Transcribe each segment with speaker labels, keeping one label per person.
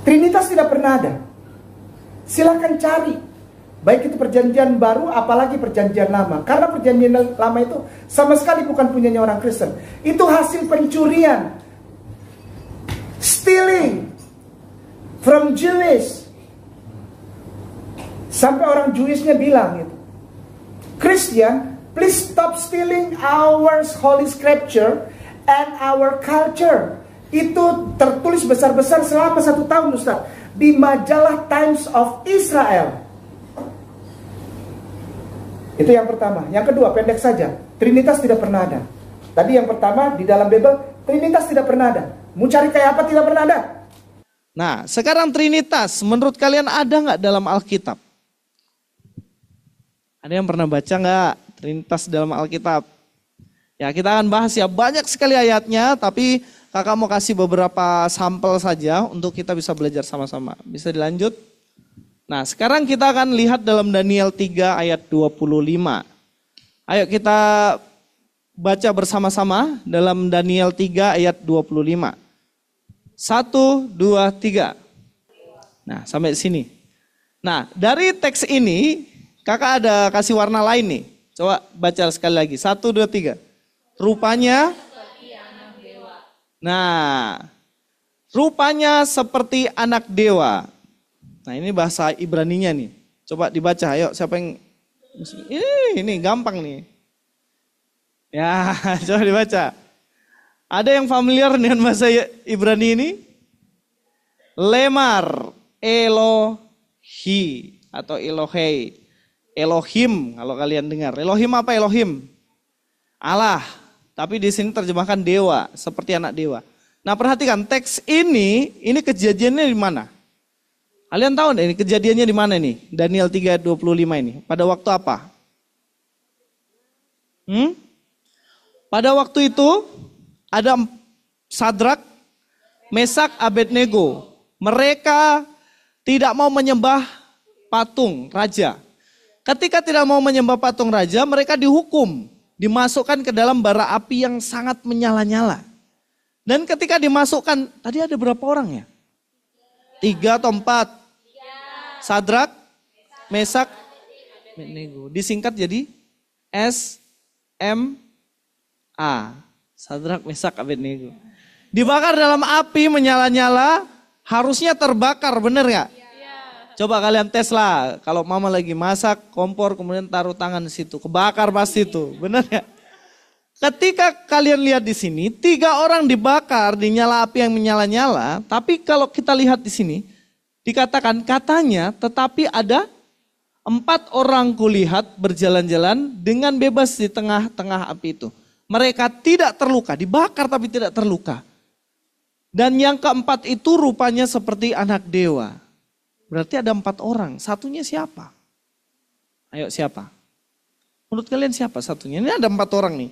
Speaker 1: Trinitas tidak pernah ada. Silakan cari. Baik itu perjanjian baru, apalagi perjanjian lama. Karena perjanjian lama itu sama sekali bukan punyanya orang Kristen. Itu hasil pencurian. Stealing from Jewish. Sampai orang Jewishnya bilang gitu, Christian, please stop stealing our holy scripture and our culture. Itu tertulis besar-besar selama 1 tahun, Ustaz, di majalah Times of Israel. Itu yang pertama. Yang kedua, pendek saja, Trinitas tidak pernah ada. Tadi yang pertama, di dalam Bible, Trinitas tidak pernah ada. Mau cari kayak apa, tidak pernah ada.
Speaker 2: Nah, sekarang Trinitas, menurut kalian ada nggak dalam Alkitab? Ada yang pernah baca nggak Trinitas dalam Alkitab? Ya, kita akan bahas ya, banyak sekali ayatnya, tapi kakak mau kasih beberapa sampel saja untuk kita bisa belajar sama-sama. Bisa dilanjut? Nah, sekarang kita akan lihat dalam Daniel 3 ayat 25. Ayo kita baca bersama-sama dalam Daniel 3 ayat 25. 1, 2, 3. Nah, sampai sini. Nah, dari teks ini, kakak ada kasih warna lain nih. Coba baca sekali lagi. 1, 2, 3. Rupanya seperti anak dewa. Nah, rupanya seperti anak dewa. Nah, ini bahasa Ibraninya nih. Coba dibaca, ayo siapa yang... Ini gampang nih. Ya, coba dibaca. Ada yang familiar dengan bahasa Ibrani ini? Lemar, Elohi atau Elohei. Elohim kalau kalian dengar. Elohim apa Elohim? Allah. Tapi di sini terjemahkan dewa, seperti anak dewa. Nah, perhatikan teks ini kejadiannya di mana? Kalian tahu deh ini kejadiannya di mana nih? Daniel 3 ayat 25 ini. Pada waktu apa? Pada waktu itu ada Sadrak, Mesak, Abednego. Mereka tidak mau menyembah patung raja. Ketika tidak mau menyembah patung raja, mereka dihukum. Dimasukkan ke dalam bara api yang sangat menyala-nyala. Dan ketika dimasukkan, tadi ada berapa orang ya? 3 atau 4? Sadrak, Mesak, Abednego. Disingkat jadi SMA. Sadrak, Mesak, Abednego. Dibakar dalam api menyala-nyala, harusnya terbakar, bener gak? Coba kalian tes lah, kalau mama lagi masak kompor kemudian taruh tangan di situ, kebakar pasti itu, bener ya? Ketika kalian lihat di sini, 3 orang dibakar di nyala api yang menyala-nyala, tapi kalau kita lihat di sini, dikatakan katanya, tetapi ada 4 orang kulihat berjalan-jalan dengan bebas di tengah-tengah api itu. Mereka tidak terluka, dibakar tapi tidak terluka. Dan yang keempat itu rupanya seperti anak dewa. Berarti ada 4 orang, satunya siapa? Ayo siapa? Menurut kalian siapa satunya? Ini ada 4 orang nih.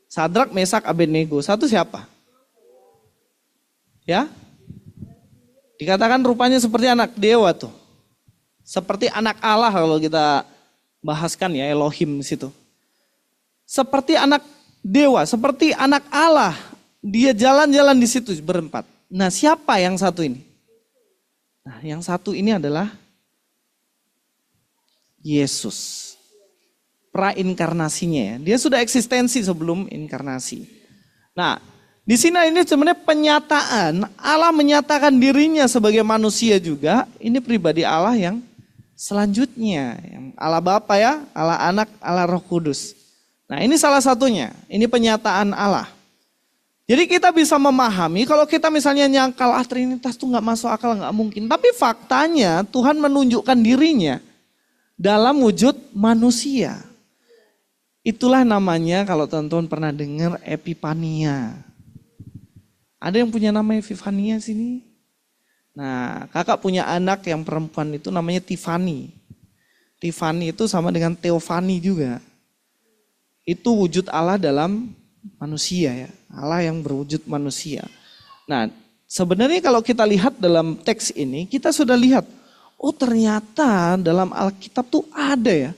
Speaker 2: Sadrak, Mesak, Abednego, satu siapa? Ya? Dikatakan rupanya seperti anak dewa tuh. Seperti anak Allah kalau kita bahaskan ya Elohim di situ. Seperti anak dewa, seperti anak Allah. Dia jalan-jalan di situ berempat. Nah, siapa yang satu ini? Nah, yang satu ini adalah Yesus. Prainkarnasinya ya. Dia sudah eksistensi sebelum inkarnasi. Nah, di sini ini sebenarnya penyataan Allah menyatakan dirinya sebagai manusia juga. Ini pribadi Allah yang selanjutnya, yang Allah Bapa ya, Allah Anak, Allah Roh Kudus. Nah, ini salah satunya. Ini penyataan Allah. Jadi kita bisa memahami kalau kita misalnya nyangkal Trinitas itu nggak masuk akal, nggak mungkin. Tapi faktanya Tuhan menunjukkan dirinya dalam wujud manusia. Itulah namanya kalau teman-teman pernah dengar Epifania. Ada yang punya nama Epifania sini? Nah, kakak punya anak yang perempuan itu namanya Tiffany. Tiffany itu sama dengan Theophany juga. Itu wujud Allah dalam manusia ya. Allah yang berwujud manusia. Nah, sebenarnya kalau kita lihat dalam teks ini, kita sudah lihat, oh ternyata dalam Alkitab tuh ada ya.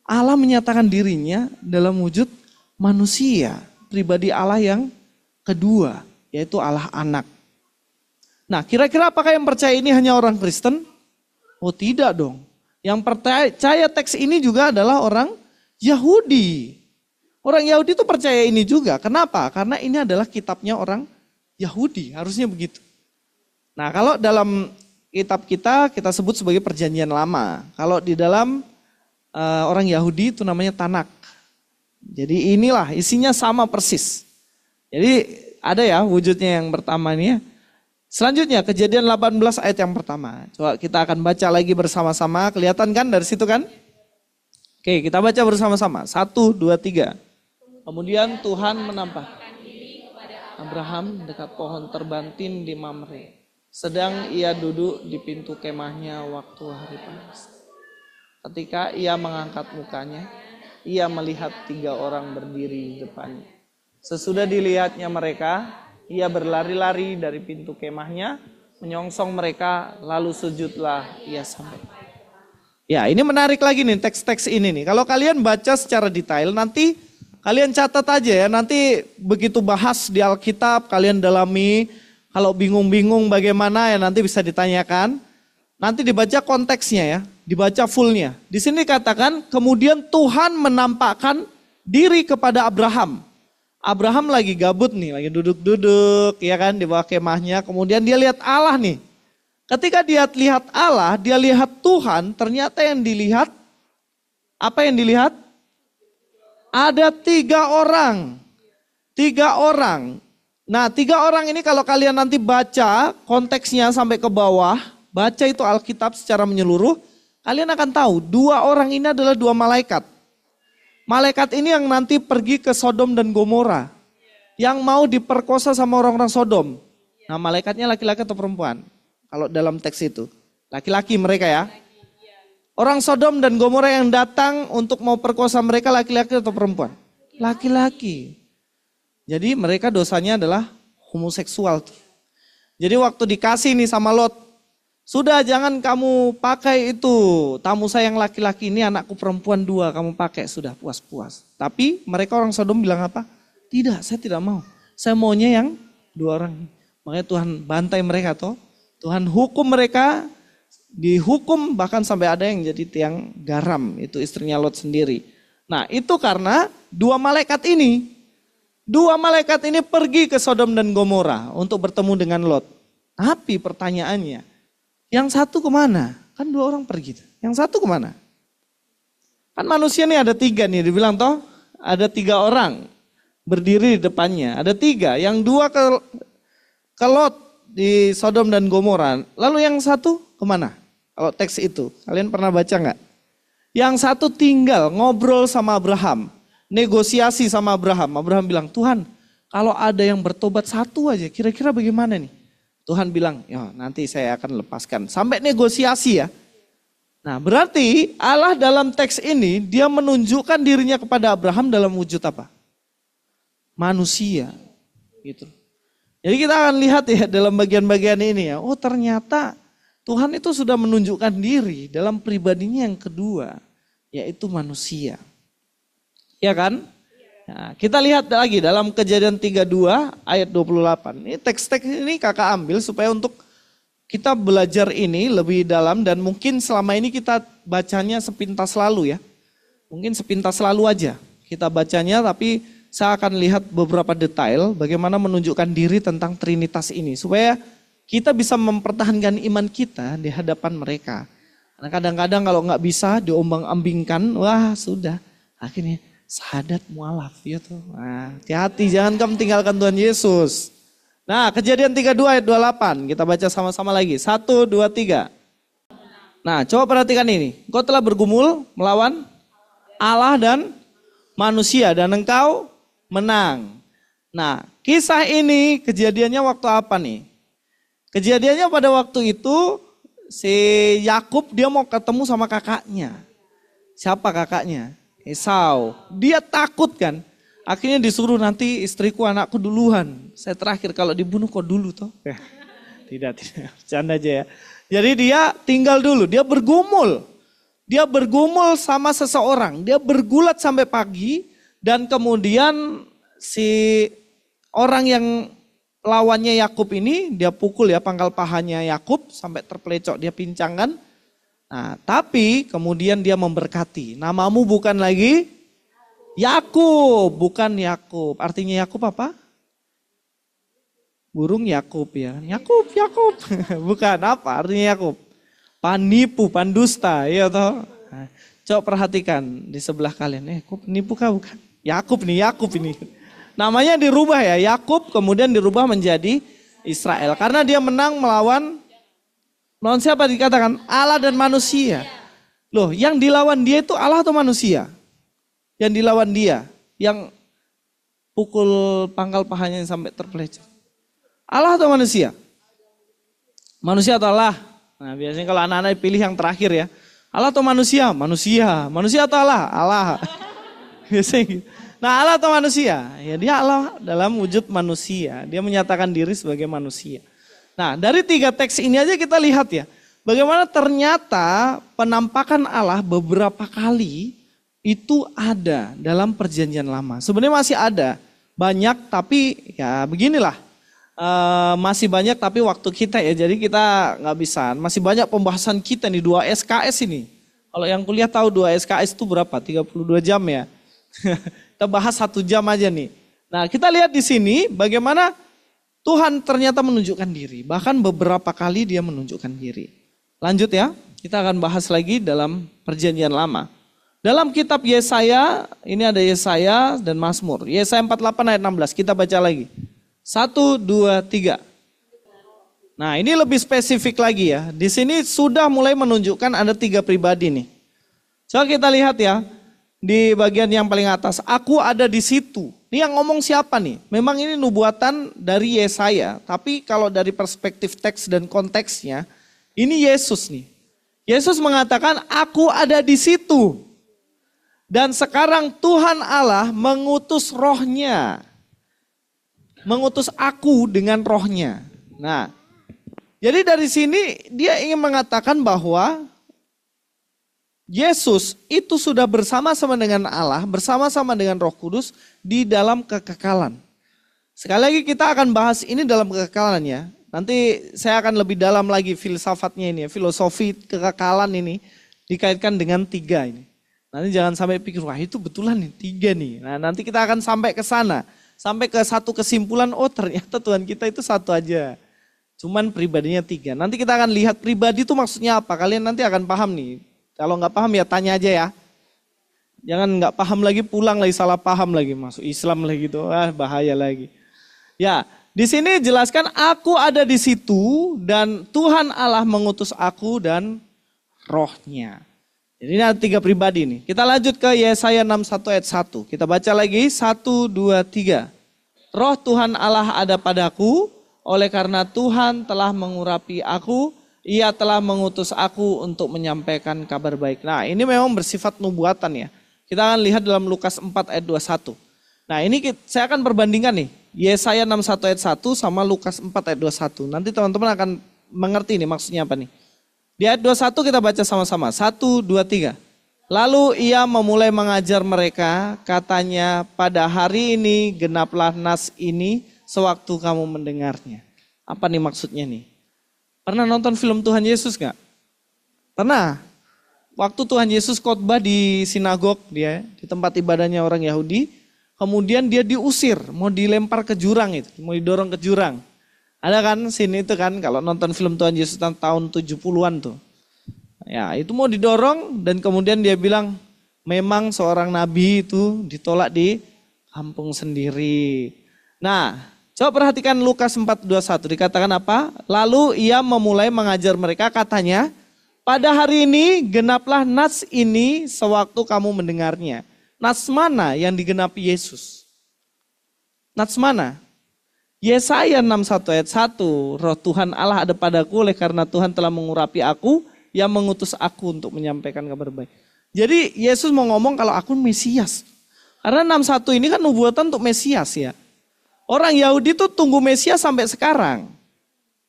Speaker 2: Allah menyatakan dirinya dalam wujud manusia. Pribadi Allah yang kedua, yaitu Allah Anak. Nah, kira-kira apakah yang percaya ini hanya orang Kristen? Oh, tidak dong. Yang percaya teks ini juga adalah orang Yahudi. Orang Yahudi itu percaya ini juga. Kenapa? Karena ini adalah kitabnya orang Yahudi. Harusnya begitu. Nah, kalau dalam kitab kita sebut sebagai perjanjian lama. Kalau di dalam orang Yahudi itu namanya Tanak. Jadi inilah isinya sama persis. Jadi ada ya wujudnya yang pertama ini ya. Selanjutnya Kejadian 18 ayat yang pertama. Coba kita akan baca lagi bersama-sama. Kelihatan kan dari situ kan? Oke, kita baca bersama-sama. 1, 2, 3. Kemudian Tuhan menampakkan diri kepada Abraham dekat pohon terbantin di Mamre. Sedang ia duduk di pintu kemahnya waktu hari panas. Ketika ia mengangkat mukanya, ia melihat 3 orang berdiri di depannya. Sesudah dilihatnya mereka, ia berlari-lari dari pintu kemahnya, menyongsong mereka, lalu sujudlah ia sampai. Ya, ini menarik lagi nih teks-teks ini nih. Kalau kalian baca secara detail, nanti kalian catat aja ya. Nanti begitu bahas di Alkitab, kalian dalami. Kalau bingung-bingung bagaimana ya nanti bisa ditanyakan. Nanti dibaca konteksnya ya, dibaca fullnya. Di sini dikatakan, kemudian Tuhan menampakkan diri kepada Abraham. Abraham lagi gabut nih, lagi duduk-duduk ya kan di bawah kemahnya. Kemudian dia lihat Allah nih. Ketika dia lihat Allah, dia lihat Tuhan, ternyata yang dilihat, apa yang dilihat? Ada 3 orang. 3 orang. Nah 3 orang ini kalau kalian nanti baca konteksnya sampai ke bawah, baca itu Alkitab secara menyeluruh, kalian akan tahu 2 orang ini adalah 2 malaikat. Malaikat ini yang nanti pergi ke Sodom dan Gomora. Yang mau diperkosa sama orang-orang Sodom. Nah malaikatnya laki-laki atau perempuan? Kalau dalam teks itu. Laki-laki mereka ya. Orang Sodom dan Gomora yang datang untuk mau perkosa mereka laki-laki atau perempuan? Laki-laki. Jadi mereka dosanya adalah homoseksual. Jadi waktu dikasih nih sama Lot. Sudah jangan kamu pakai itu. Tamu saya yang laki-laki ini anakku perempuan 2 kamu pakai. Sudah puas-puas. Tapi mereka orang Sodom bilang apa? Tidak, saya tidak mau. Saya maunya yang 2 orang ini. Makanya Tuhan bantai mereka toh. Tuhan hukum mereka. Dihukum bahkan sampai ada yang jadi tiang garam. Itu istrinya Lot sendiri. Nah itu karena 2 malaikat ini. 2 malaikat ini pergi ke Sodom dan Gomora untuk bertemu dengan Lot. Tapi pertanyaannya, yang satu kemana? Kan 2 orang pergi. Yang satu kemana? Kan manusia nih ada 3 nih, dibilang toh ada 3 orang berdiri di depannya. Ada 3, yang 2 ke Lot di Sodom dan Gomora. Lalu yang satu kemana? Kalau teks itu, kalian pernah baca nggak? Yang satu tinggal ngobrol sama Abraham. Negosiasi sama Abraham. Abraham bilang, Tuhan kalau ada yang bertobat 1 aja kira-kira bagaimana nih? Tuhan bilang, ya nanti saya akan lepaskan. Sampai negosiasi ya. Nah berarti Allah dalam teks ini dia menunjukkan dirinya kepada Abraham dalam wujud apa? Manusia. Gitu. Jadi kita akan lihat ya dalam bagian-bagian ini ya. Oh ternyata Tuhan itu sudah menunjukkan diri dalam pribadinya yang kedua. Yaitu manusia. Ya kan? Nah, kita lihat lagi dalam Kejadian 32 ayat 28. Ini teks-teks ini kakak ambil supaya untuk kita belajar ini lebih dalam dan mungkin selama ini kita bacanya sepintas lalu ya. Mungkin sepintas lalu aja kita bacanya tapi saya akan lihat beberapa detail bagaimana menunjukkan diri tentang Trinitas ini. Supaya kita bisa mempertahankan iman kita di hadapan mereka. Karena kadang-kadang kalau nggak bisa diombang-ambingkan, wah sudah akhirnya sahadat mualaf ya tuh. Nah, hati-hati jangan kamu tinggalkan Tuhan Yesus. Nah, Kejadian 32 ayat 28 kita baca sama-sama lagi. 1, 2, 3. Nah, coba perhatikan ini. Engkau telah bergumul melawan Allah dan manusia dan engkau menang. Nah, kisah ini kejadiannya waktu apa nih? Kejadiannya pada waktu itu si Yakub dia mau ketemu sama kakaknya. Siapa kakaknya? Esau. Dia takut kan. Akhirnya disuruh nanti istriku anakku duluan. Saya terakhir kalau dibunuh kok dulu toh. Tidak. Bercanda aja ya. Jadi dia tinggal dulu. Dia bergumul. Dia bergumul sama seseorang. Dia bergulat sampai pagi. Dan kemudian si orang yang lawannya Yakub ini, dia pukul ya pangkal pahanya Yakub sampai terpelecok, dia pincangkan. Nah, tapi kemudian dia memberkati. Namamu bukan lagi Yakub, bukan Yakub. Artinya Yakub apa? Burung Yakub ya. Yakub. Bukan apa artinya Yakub? Penipu, pendusta, ya toh. Nah, coba perhatikan di sebelah kalian. Kok penipu kah bukan? Yakub ini. Namanya dirubah ya, Yakub kemudian dirubah menjadi Israel. Karena dia menang melawan siapa dikatakan? Allah dan manusia. Loh, yang dilawan dia itu Allah atau manusia? Yang dilawan dia, yang pukul pangkal pahanya sampai terpelecok. Allah atau manusia? Manusia atau Allah? Nah, biasanya kalau anak-anak pilih yang terakhir ya. Allah atau manusia? Manusia. Manusia atau Allah? Allah. Biasanya gitu. Nah, Allah atau manusia? Ya dia Allah dalam wujud manusia. Dia menyatakan diri sebagai manusia. Nah, dari 3 teks ini aja kita lihat ya. Bagaimana ternyata penampakan Allah beberapa kali itu ada dalam perjanjian lama. Sebenarnya masih ada. Banyak tapi ya beginilah. Masih banyak tapi waktu kita ya. Jadi kita nggak bisa. Masih banyak pembahasan kita nih 2 SKS ini. Kalau yang kuliah tahu 2 SKS itu berapa? 32 jam ya. Kita bahas 1 jam aja nih. Nah, kita lihat di sini bagaimana Tuhan ternyata menunjukkan diri. Bahkan beberapa kali dia menunjukkan diri. Lanjut ya, kita akan bahas lagi dalam perjanjian lama. Dalam kitab Yesaya, ini ada Yesaya dan Mazmur. Yesaya 48 ayat 16, kita baca lagi. 1, 2, 3. Nah, ini lebih spesifik lagi ya. Di sini sudah mulai menunjukkan ada 3 pribadi nih. Coba kita lihat ya. Di bagian yang paling atas, aku ada di situ. Ini yang ngomong siapa nih? Memang ini nubuatan dari Yesaya. Tapi kalau dari perspektif teks dan konteksnya, ini Yesus nih. Yesus mengatakan, aku ada di situ. Dan sekarang Tuhan Allah mengutus rohnya. Mengutus aku dengan rohnya. Nah, jadi dari sini dia ingin mengatakan bahwa Yesus itu sudah bersama-sama dengan Allah, bersama-sama dengan Roh Kudus di dalam kekekalan. Sekali lagi kita akan bahas ini dalam kekekalan ya. Nanti saya akan lebih dalam lagi filsafatnya ini ya, filosofi kekekalan ini dikaitkan dengan 3 ini. Nanti jangan sampai pikir, wah itu betulan nih 3 nih. Nah nanti kita akan sampai ke sana, sampai ke satu kesimpulan, oh ternyata Tuhan kita itu satu aja. Cuman pribadinya 3. Nanti kita akan lihat pribadi itu maksudnya apa, kalian nanti akan paham nih. Kalau nggak paham ya tanya aja ya. Jangan nggak paham lagi pulang lagi salah paham lagi masuk Islam lagi gitu. Bahaya lagi. Ya, di sini jelaskan aku ada di situ dan Tuhan Allah mengutus aku dan rohnya. Jadi ini ada 3 pribadi nih. Kita lanjut ke Yesaya 61 ayat 1. Kita baca lagi 1, 2, 3. Roh Tuhan Allah ada padaku oleh karena Tuhan telah mengurapi aku. Ia telah mengutus aku untuk menyampaikan kabar baik. Nah ini memang bersifat nubuatan ya. Kita akan lihat dalam Lukas 4 ayat 21. Nah ini saya akan perbandingkan nih. Yesaya 61 ayat 1 sama Lukas 4 ayat 21. Nanti teman-teman akan mengerti nih maksudnya apa nih. Di ayat 21 kita baca sama-sama. 1, 2, 3. Lalu ia memulai mengajar mereka. Katanya pada hari ini genaplah nas ini sewaktu kamu mendengarnya. Apa nih maksudnya nih? Pernah nonton film Tuhan Yesus gak? Pernah. Waktu Tuhan Yesus khotbah di sinagog dia, di tempat ibadahnya orang Yahudi, kemudian dia diusir, mau dilempar ke jurang itu, mau didorong ke jurang. Ada kan scene itu kan kalau nonton film Tuhan Yesus tahun 70-an tuh. Ya, itu mau didorong dan kemudian dia bilang, memang seorang nabi itu ditolak di kampung sendiri. Nah, coba perhatikan Lukas 4:21 dikatakan apa? Lalu ia memulai mengajar mereka katanya, pada hari ini genaplah nas ini sewaktu kamu mendengarnya. Nas mana yang digenapi Yesus? Nas mana? Yesaya 61 ayat 1, roh Tuhan Allah ada padaku oleh karena Tuhan telah mengurapi aku, yang mengutus aku untuk menyampaikan kabar baik. Jadi Yesus mau ngomong kalau aku Mesias. Karena 61 ini kan nubuatan untuk Mesias ya. Orang Yahudi itu tunggu Mesias sampai sekarang.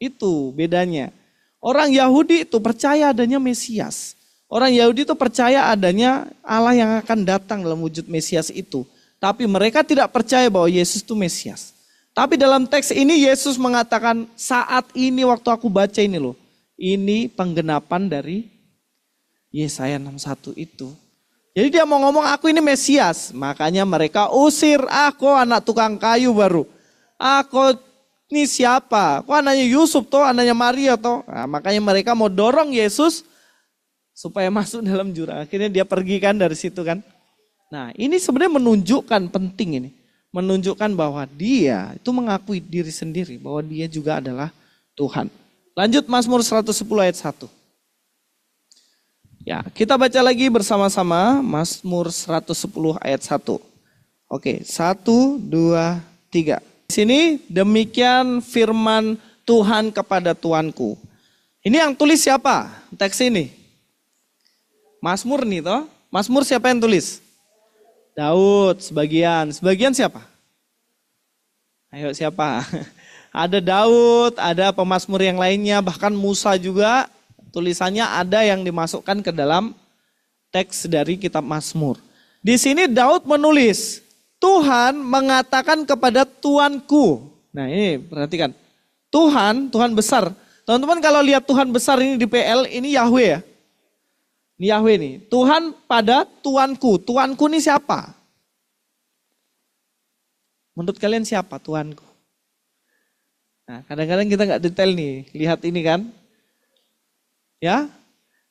Speaker 2: Itu bedanya. Orang Yahudi itu percaya adanya Mesias. Orang Yahudi itu percaya adanya Allah yang akan datang dalam wujud Mesias itu. Tapi mereka tidak percaya bahwa Yesus itu Mesias. Tapi dalam teks ini Yesus mengatakan saat ini waktu aku baca ini loh. Ini penggenapan dari Yesaya 61 itu. Jadi dia mau ngomong aku ini Mesias. Makanya mereka usir, aku anak tukang kayu baru. Aku ini siapa? Kok anaknya Yusuf toh, anaknya Maria toh. Nah, makanya mereka mau dorong Yesus supaya masuk dalam jurang. Akhirnya dia pergi kan dari situ kan. Nah ini sebenarnya menunjukkan penting ini. Menunjukkan bahwa dia itu mengakui diri sendiri. Bahwa dia juga adalah Tuhan. Lanjut Mazmur 110 ayat 1. Ya, kita baca lagi bersama-sama Mazmur 110 ayat 1. Oke, 1, 2, 3. Di sini demikian firman Tuhan kepada Tuanku. Ini yang tulis siapa? Teks ini. Mazmur nih toh. Mazmur siapa yang tulis? Daud sebagian. Sebagian siapa? Ayo siapa? Ada Daud, ada pemazmur yang lainnya, bahkan Musa juga. Tulisannya ada yang dimasukkan ke dalam teks dari kitab Mazmur. Di sini Daud menulis, Tuhan mengatakan kepada Tuanku. Nah ini perhatikan, Tuhan besar. Teman-teman kalau lihat Tuhan besar ini di PL, ini Yahweh ya. Ini Yahweh nih, Tuhan pada Tuanku. Tuanku ini siapa? Menurut kalian siapa Tuanku? Nah kadang-kadang kita nggak detail nih, lihat ini kan. Ya,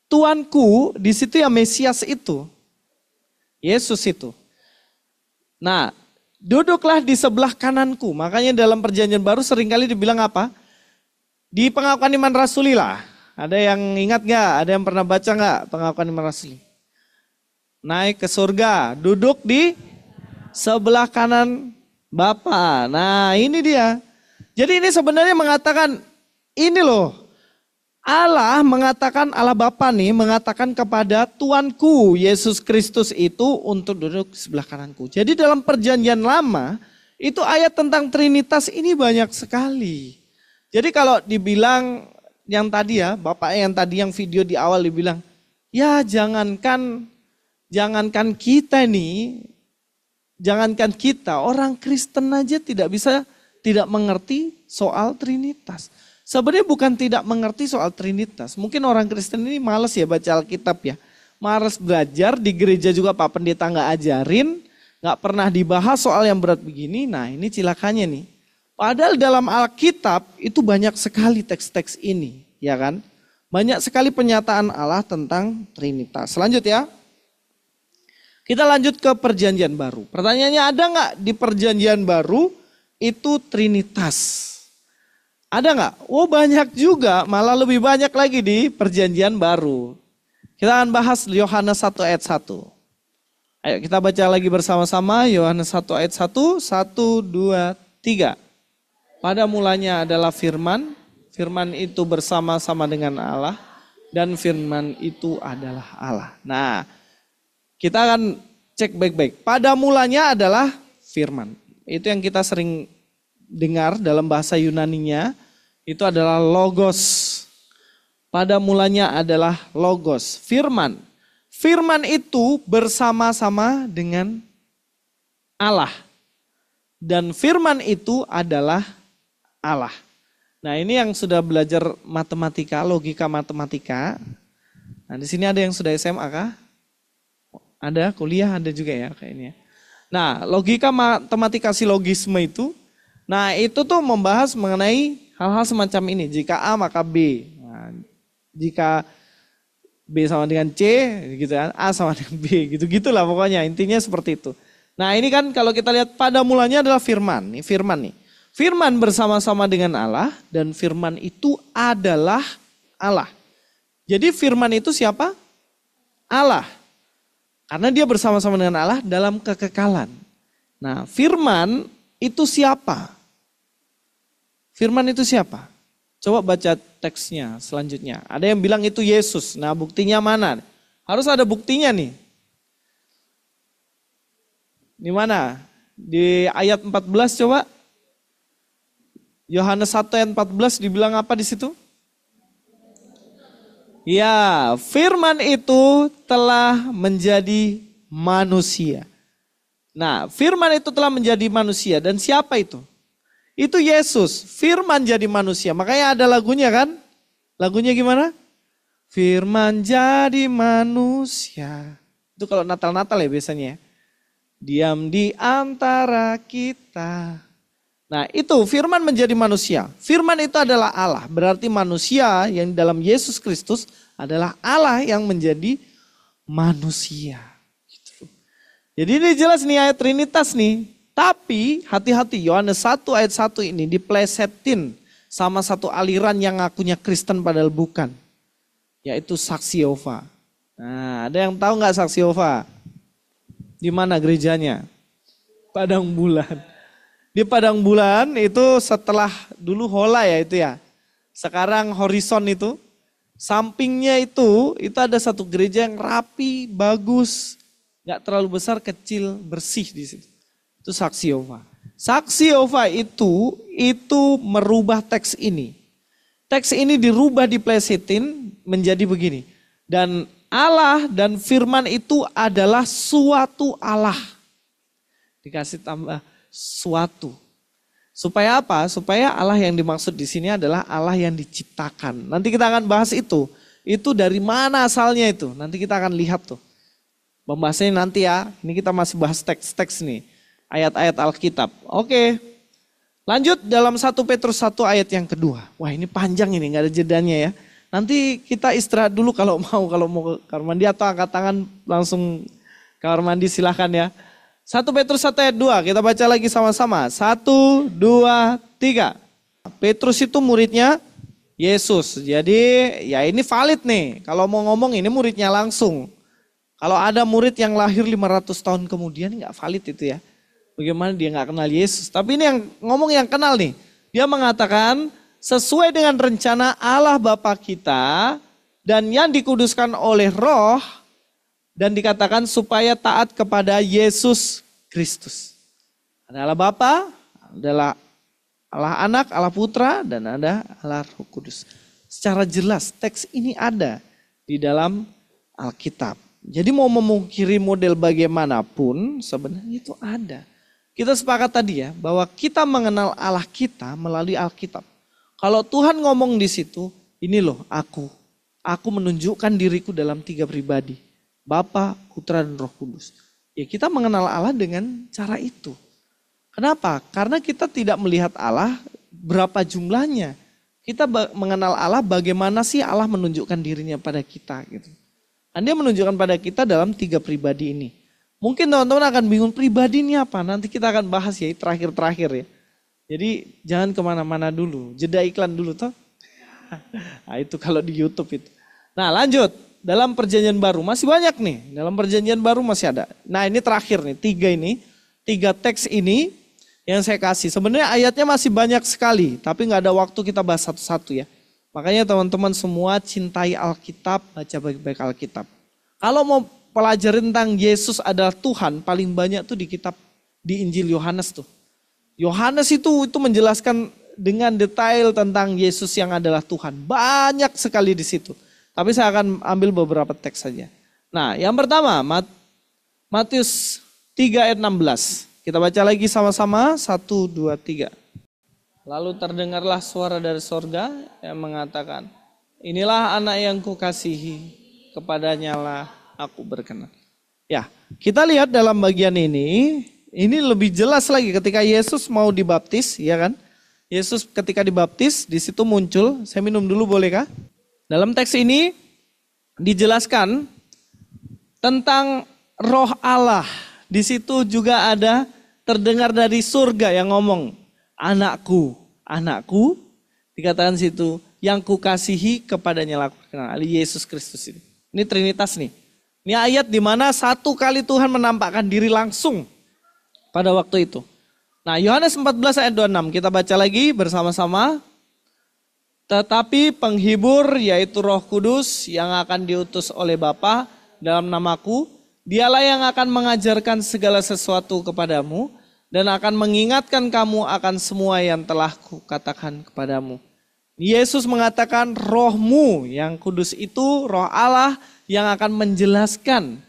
Speaker 2: Tuanku di situ ya Mesias itu, Yesus itu. Nah, duduklah di sebelah kananku. Makanya dalam perjanjian baru seringkali dibilang apa? Di pengakuan iman rasuli lah. Ada yang ingat gak? Ada yang pernah baca gak pengakuan iman rasuli? Naik ke surga, duduk di sebelah kanan Bapa. Nah ini dia. Jadi ini sebenarnya mengatakan, ini loh. Allah mengatakan, Allah Bapa nih mengatakan kepada Tuanku Yesus Kristus itu untuk duduk di sebelah kananku. Jadi dalam perjanjian lama itu ayat tentang Trinitas ini banyak sekali. Jadi kalau dibilang yang tadi ya, Bapak yang tadi yang video di awal dibilang, ya jangankan kita nih, jangankan kita, orang Kristen aja tidak mengerti soal Trinitas. Sebenarnya bukan tidak mengerti soal Trinitas. Mungkin orang Kristen ini males ya baca Alkitab ya. Males belajar, di gereja juga Pak Pendeta nggak ajarin. Nggak pernah dibahas soal yang berat begini. Nah ini cilakannya nih. Padahal dalam Alkitab itu banyak sekali teks-teks ini. Ya kan? Banyak sekali penyataan Allah tentang Trinitas. Lanjut ya. Kita lanjut ke perjanjian baru. Pertanyaannya ada nggak di perjanjian baru itu Trinitas? Ada nggak? Oh banyak juga, malah lebih banyak lagi di perjanjian baru. Kita akan bahas Yohanes 1 ayat 1. Ayo kita baca lagi bersama-sama Yohanes 1 ayat 1, 1, 2, 3. Pada mulanya adalah firman, firman itu bersama-sama dengan Allah, dan firman itu adalah Allah. Nah kita akan cek baik-baik. Pada mulanya adalah firman. Itu yang kita sering dengar dalam bahasa Yunaninya. Itu adalah logos. Pada mulanya adalah logos, firman. Firman itu bersama-sama dengan Allah. Dan firman itu adalah Allah. Nah ini yang sudah belajar matematika, logika matematika. Nah di sini ada yang sudah SMA kah? Ada, kuliah ada juga ya kayaknya. Nah logika matematika silogisme itu, nah itu tuh membahas mengenai hal-hal semacam ini, jika A maka B. Nah, jika B sama dengan C, gitu kan, A sama dengan B, gitu-gitulah pokoknya intinya seperti itu. Nah ini kan kalau kita lihat pada mulanya adalah firman, nih firman nih. Firman bersama-sama dengan Allah dan firman itu adalah Allah. Jadi firman itu siapa? Allah. Karena dia bersama-sama dengan Allah dalam kekekalan. Nah firman itu siapa? Firman itu siapa? Coba baca teksnya selanjutnya. Ada yang bilang itu Yesus. Nah buktinya mana? Harus ada buktinya nih. Di mana? Di ayat 14 coba. Yohanes 1 ayat 14 dibilang apa di situ? Ya, firman itu telah menjadi manusia. Nah, firman itu telah menjadi manusia dan siapa itu? Itu Yesus, firman jadi manusia. Makanya ada lagunya kan? Lagunya gimana? Firman jadi manusia. Itu kalau Natal-Natal ya biasanya. Diam di antara kita. Nah itu firman menjadi manusia. Firman itu adalah Allah. Berarti manusia yang dalam Yesus Kristus adalah Allah yang menjadi manusia. Gitu. Jadi ini jelas nih ayat Trinitas nih. Tapi hati-hati Yohanes 1 ayat 1 ini diplesetin sama satu aliran yang ngakunya Kristen padahal bukan. Yaitu saksi Yehova. Nah ada yang tahu nggak saksi Yehova? Di mana gerejanya? Padang Bulan. Di Padang Bulan itu setelah dulu Hola ya itu ya. Sekarang Horizon itu. Sampingnya itu ada satu gereja yang rapi, bagus. Gak terlalu besar, kecil, bersih di situ. Itu Saksi Yehova. Saksi Yehova itu merubah teks ini. Teks ini dirubah, diplesetin menjadi begini. Dan Allah dan firman itu adalah suatu Allah. Dikasih tambah suatu. Supaya apa? Supaya Allah yang dimaksud di sini adalah Allah yang diciptakan. Nanti kita akan bahas itu. Itu dari mana asalnya itu? Nanti kita akan lihat tuh. Pembahasannya nanti ya. Ini kita masih bahas teks-teks nih. Ayat-ayat Alkitab. Oke. Lanjut dalam 1 Petrus 1 ayat yang kedua. Wah ini panjang ini, gak ada jedanya ya. Nanti kita istirahat dulu kalau mau ke kamar mandi atau angkat tangan langsung kamar mandi silahkan ya. 1 Petrus 1 ayat 2, kita baca lagi sama-sama. 1, 2, 3. Petrus itu muridnya Yesus. Jadi ya ini valid nih. Kalau mau ngomong ini muridnya langsung. Kalau ada murid yang lahir 500 tahun kemudian nggak valid itu ya. Bagaimana dia nggak kenal Yesus. Tapi ini yang ngomong yang kenal nih. Dia mengatakan sesuai dengan rencana Allah Bapa kita dan yang dikuduskan oleh Roh. Dan dikatakan supaya taat kepada Yesus Kristus. Ada Allah Bapa, adalah Allah Anak, Allah Putra, dan ada Allah Roh Kudus. Secara jelas teks ini ada di dalam Alkitab. Jadi mau memungkiri model bagaimanapun sebenarnya itu ada. Kita sepakat tadi ya bahwa kita mengenal Allah kita melalui Alkitab. Kalau Tuhan ngomong di situ, ini loh aku menunjukkan diriku dalam 3 pribadi. Bapa, Putra, dan Roh Kudus. Ya kita mengenal Allah dengan cara itu. Kenapa? Karena kita tidak melihat Allah berapa jumlahnya. Kita mengenal Allah bagaimana sih Allah menunjukkan dirinya pada kita. Gitu. Dan dia menunjukkan pada kita dalam 3 pribadi ini. Mungkin teman-teman akan bingung pribadi ini apa. Nanti kita akan bahas ya terakhir-terakhir ya. Jadi jangan kemana-mana dulu. Jeda iklan dulu toh. Nah itu kalau di YouTube itu. Nah lanjut. Dalam perjanjian baru masih banyak nih. Dalam perjanjian baru masih ada. Nah ini terakhir nih. 3 teks ini yang saya kasih. Sebenarnya ayatnya masih banyak sekali. Tapi gak ada waktu kita bahas satu-satu ya. Makanya teman-teman semua cintai Alkitab. Baca baik-baik Alkitab. Kalau mau pelajari tentang Yesus adalah Tuhan. Paling banyak tuh di kitab di Injil Yohanes tuh. Yohanes itu menjelaskan dengan detail tentang Yesus yang adalah Tuhan. Banyak sekali di situ. Tapi saya akan ambil beberapa teks saja. Nah yang pertama Matius 3 ayat 16. Kita baca lagi sama-sama 1, 2, 3. Lalu terdengarlah suara dari sorga yang mengatakan, inilah anak yang kukasihi, kepadanya lah aku berkenan. Ya kita lihat dalam bagian ini lebih jelas lagi ketika Yesus mau dibaptis ya kan. Yesus ketika dibaptis di situ muncul, saya minum dulu boleh kah? Dalam teks ini dijelaskan tentang Roh Allah. Di situ juga ada terdengar dari surga yang ngomong, anakku, anakku, dikatakan situ, yang kukasihi kepadanya laku kenal. Yesus Kristus ini. Ini Trinitas nih. Ini ayat di mana satu kali Tuhan menampakkan diri langsung pada waktu itu. Nah Yohanes 14 ayat 26 kita baca lagi bersama-sama. Tetapi penghibur yaitu Roh Kudus yang akan diutus oleh Bapa dalam namaku, dialah yang akan mengajarkan segala sesuatu kepadamu dan akan mengingatkan kamu akan semua yang telah kukatakan kepadamu. Yesus mengatakan rohmu yang kudus itu roh Allah yang akan menjelaskan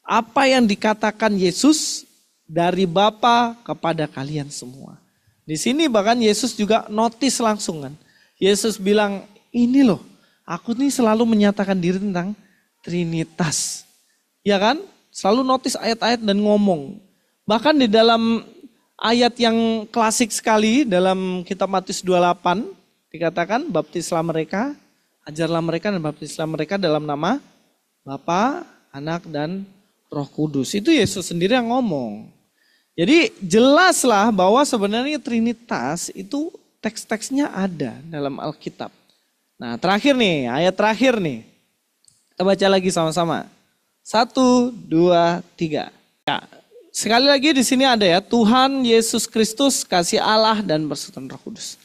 Speaker 2: apa yang dikatakan Yesus dari Bapa kepada kalian semua. Di sini bahkan Yesus juga notice langsung kan. Yesus bilang, ini loh, aku nih selalu menyatakan diri tentang Trinitas. Ya kan? Selalu notice ayat-ayat dan ngomong. Bahkan di dalam ayat yang klasik sekali dalam kitab Matius 28 dikatakan, baptislah mereka, ajarlah mereka dan baptislah mereka dalam nama Bapa, Anak dan Roh Kudus. Itu Yesus sendiri yang ngomong. Jadi jelaslah bahwa sebenarnya Trinitas itu teks-teksnya ada dalam Alkitab. Nah terakhir nih, ayat terakhir nih. Kita baca lagi sama-sama. 1, 2, 3. Ya, sekali lagi di sini ada ya, Tuhan Yesus Kristus, kasih Allah dan persekutuan Roh Kudus.